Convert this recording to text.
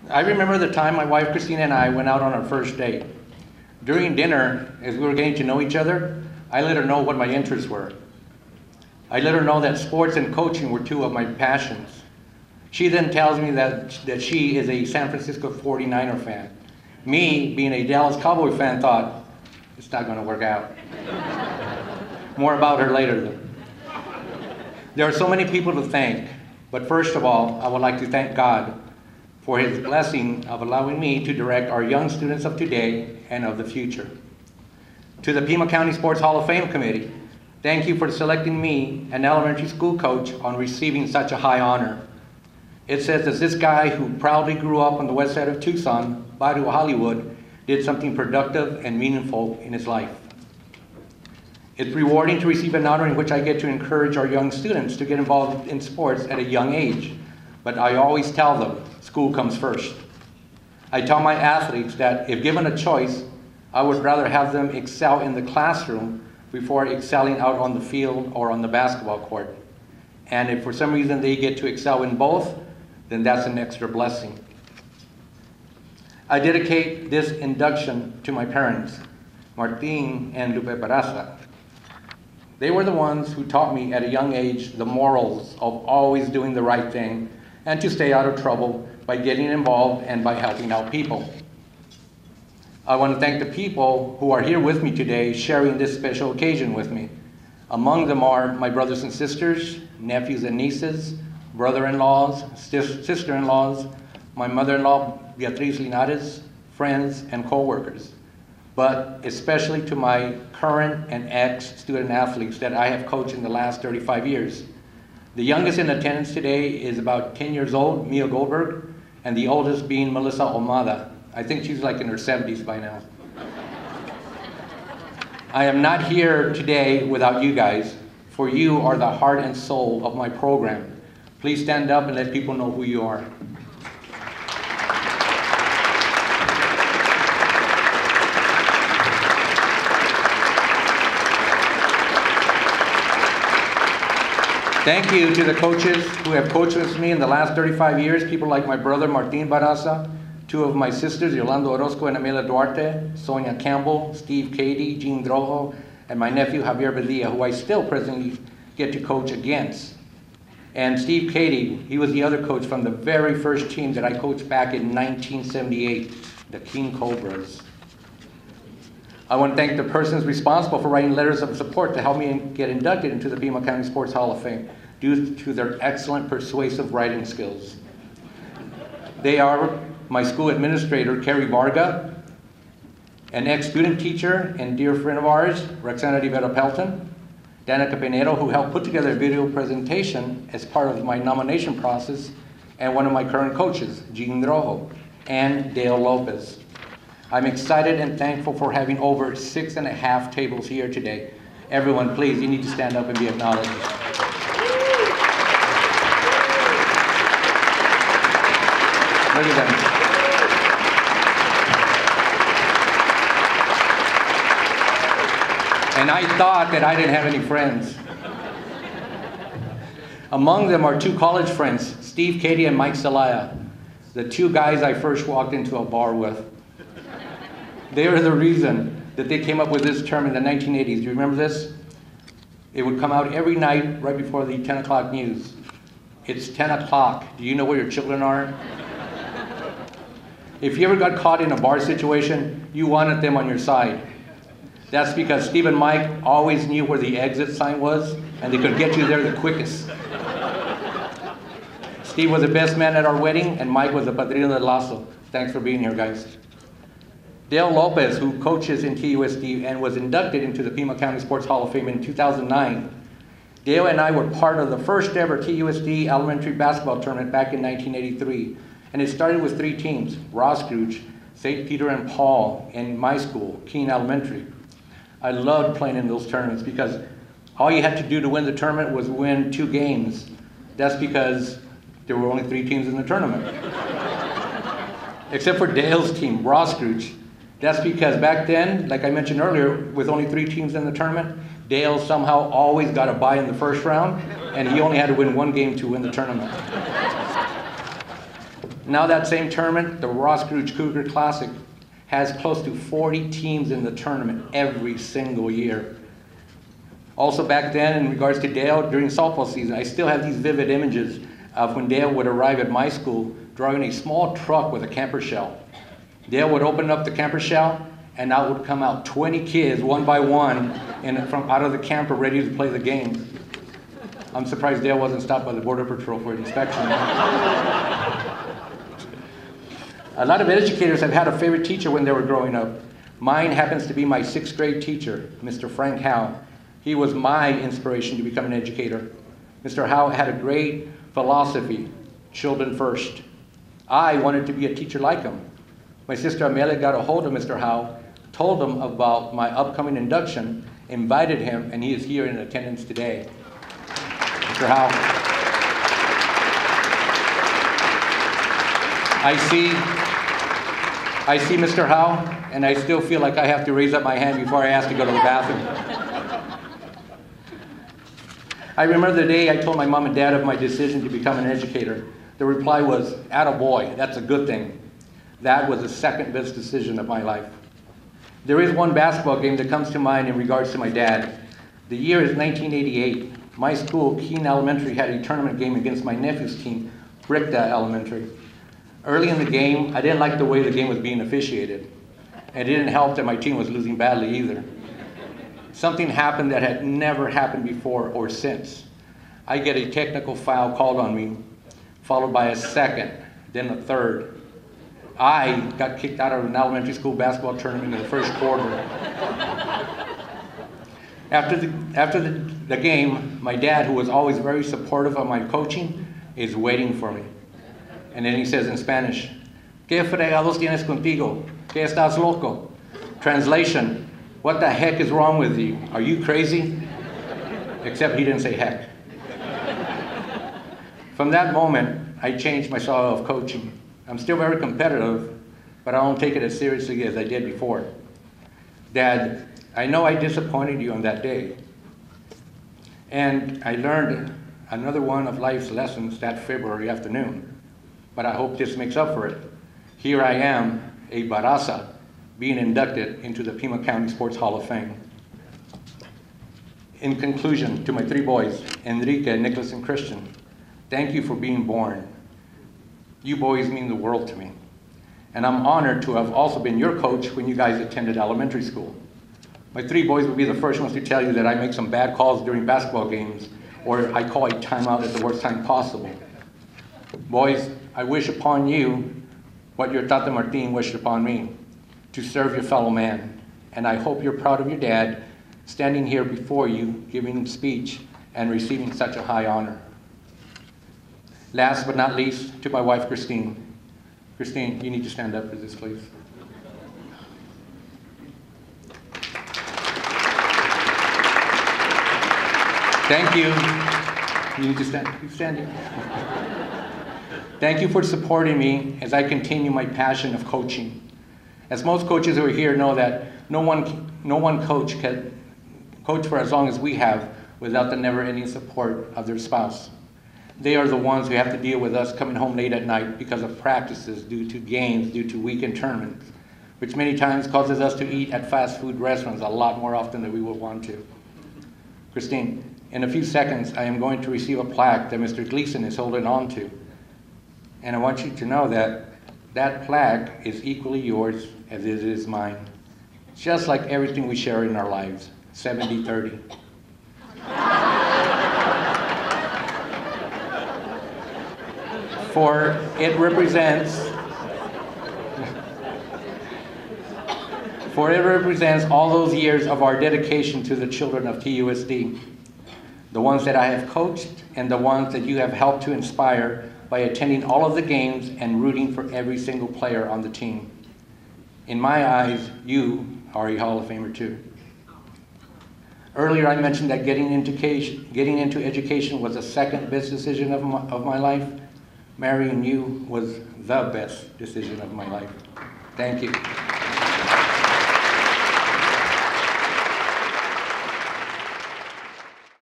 I remember the time my wife Christina and I went out on our first date. During dinner, as we were getting to know each other, I let her know what my interests were. I let her know that sports and coaching were two of my passions. She then tells me that she is a San Francisco 49er fan. Me, being a Dallas Cowboy fan, thought, it's not going to work out. More about her later, though. There are so many people to thank, but first of all, I would like to thank God for His blessing of allowing me to direct our young students of today and of the future. To the Pima County Sports Hall of Fame Committee, thank you for selecting me, an elementary school coach, on receiving such a high honor. It says that this guy who proudly grew up on the west side of Tucson, Barrio Hollywood, did something productive and meaningful in his life. It's rewarding to receive an honor in which I get to encourage our young students to get involved in sports at a young age. But I always tell them, school comes first. I tell my athletes that if given a choice, I would rather have them excel in the classroom before excelling out on the field or on the basketball court. And if for some reason they get to excel in both, then that's an extra blessing. I dedicate this induction to my parents, Martin and Lupe Barraza. They were the ones who taught me at a young age the morals of always doing the right thing and to stay out of trouble by getting involved and by helping out people. I want to thank the people who are here with me today sharing this special occasion with me. Among them are my brothers and sisters, nephews and nieces, brother-in-laws, sister-in-laws, my mother-in-law, Beatriz Linares, friends and co-workers, but especially to my current and ex-student athletes that I have coached in the last 35 years. The youngest in attendance today is about 10 years old, Mia Goldberg, and the oldest being Melissa Omada. I think she's like in her 70s by now. I am not here today without you guys, for you are the heart and soul of my program. Please stand up and let people know who you are. Thank you to the coaches who have coached with me in the last 35 years, people like my brother Martin Barraza, two of my sisters, Yolanda Orozco and Amelia Duarte, Sonia Campbell, Steve Cady, Jean Drojo, and my nephew Javier Bedilla, who I still presently get to coach against. And Steve Cady, he was the other coach from the very first team that I coached back in 1978, the King Cobras. I want to thank the persons responsible for writing letters of support to help me get inducted into the Pima County Sports Hall of Fame due to their excellent persuasive writing skills. They are my school administrator, Carrie Varga, an ex-student teacher and dear friend of ours, Roxana Rivera Pelton, Danica Pinero, who helped put together a video presentation as part of my nomination process, and one of my current coaches, Jean Drojo, and Dale Lopez. I'm excited and thankful for having over 6.5 tables here today. Everyone, please, you need to stand up and be acknowledged. Look at them. And I thought that I didn't have any friends. Among them are two college friends, Steve Cady and Mike Celaya, the two guys I first walked into a bar with. They are the reason that they came up with this term in the 1980s. Do you remember this? It would come out every night right before the 10 o'clock news. It's 10 o'clock. Do you know where your children are? If you ever got caught in a bar situation, you wanted them on your side. That's because Steve and Mike always knew where the exit sign was, and they could get you there the quickest. Steve was the best man at our wedding, and Mike was the padrino del lazo. Thanks for being here, guys. Dale Lopez, who coaches in TUSD and was inducted into the Pima County Sports Hall of Fame in 2009. Dale and I were part of the first ever TUSD elementary basketball tournament back in 1983. And it started with 3 teams, Roscrooge, St. Peter and Paul, and my school, Keene Elementary. I loved playing in those tournaments because all you had to do to win the tournament was win 2 games. That's because there were only 3 teams in the tournament. Except for Dale's team, Roscrooge. That's because back then, like I mentioned earlier, with only 3 teams in the tournament, Dale somehow always got a bye in the first round, and he only had to win 1 game to win the tournament. Now that same tournament, the Ross Scrooge Cougar Classic, has close to 40 teams in the tournament every single year. Also back then, in regards to Dale, during softball season, I still have these vivid images of when Dale would arrive at my school driving a small truck with a camper shell. Dale would open up the camper shell, and out would come out 20 kids, one by one, from out of the camper ready to play the game. I'm surprised Dale wasn't stopped by the Border Patrol for an inspection. A lot of educators have had a favorite teacher when they were growing up. Mine happens to be my 6th grade teacher, Mr. Frank Howe. He was my inspiration to become an educator. Mr. Howe had a great philosophy, children first. I wanted to be a teacher like him. My sister Amelia got a hold of Mr. Howe, told him about my upcoming induction, invited him, and he is here in attendance today. Mr. Howe. I see Mr. Howe, and I still feel like I have to raise up my hand before I ask to go to the bathroom. I remember the day I told my mom and dad of my decision to become an educator. The reply was, "Attaboy, that's a good thing." That was the second best decision of my life. There is one basketball game that comes to mind in regards to my dad. The year is 1988. My school, Keene Elementary, had a tournament game against my nephew's team, Brickda Elementary. Early in the game, I didn't like the way the game was being officiated. It didn't help that my team was losing badly either. Something happened that had never happened before or since. I get a technical foul called on me, followed by a second, then a third. I got kicked out of an elementary school basketball tournament in the first quarter. After the game, my dad, who was always very supportive of my coaching, is waiting for me. And then he says in Spanish, "¿Qué fregados tienes contigo? ¿Qué estás loco?" Translation, "What the heck is wrong with you? Are you crazy?" Except he didn't say heck. From that moment, I changed my style of coaching. I'm still very competitive, but I don't take it as seriously as I did before. Dad, I know I disappointed you on that day. And I learned another one of life's lessons that February afternoon. But I hope this makes up for it. Here I am, a Barraza, being inducted into the Pima County Sports Hall of Fame. In conclusion, to my 3 boys, Enrique, Nicholas, and Christian, thank you for being born. You boys mean the world to me. And I'm honored to have also been your coach when you guys attended elementary school. My 3 boys will be the first ones to tell you that I make some bad calls during basketball games, or I call a timeout at the worst time possible. Boys, I wish upon you what your Tata Martin wished upon me, to serve your fellow man. And I hope you're proud of your dad, standing here before you, giving a speech and receiving such a high honor. Last but not least, to my wife, Christine. Christine, you need to stand up for this, please. Thank you. You need to stand. Keep standing. Thank you for supporting me as I continue my passion of coaching. As most coaches who are here know that no one coach can coach for as long as we have without the never-ending support of their spouse. They are the ones who have to deal with us coming home late at night because of practices, due to games, due to weekend tournaments, which many times causes us to eat at fast food restaurants a lot more often than we would want to. Christine, in a few seconds, I am going to receive a plaque that Mr. Gleason is holding on to. And I want you to know that that plaque is equally yours as it is mine. Just like everything we share in our lives, 70-30. For it represents all those years of our dedication to the children of TUSD, the ones that I have coached and the ones that you have helped to inspire by attending all of the games and rooting for every single player on the team. In my eyes, you are a Hall of Famer too. Earlier I mentioned that getting into education was the second best decision of my life. Marrying you was the best decision of my life. Thank you.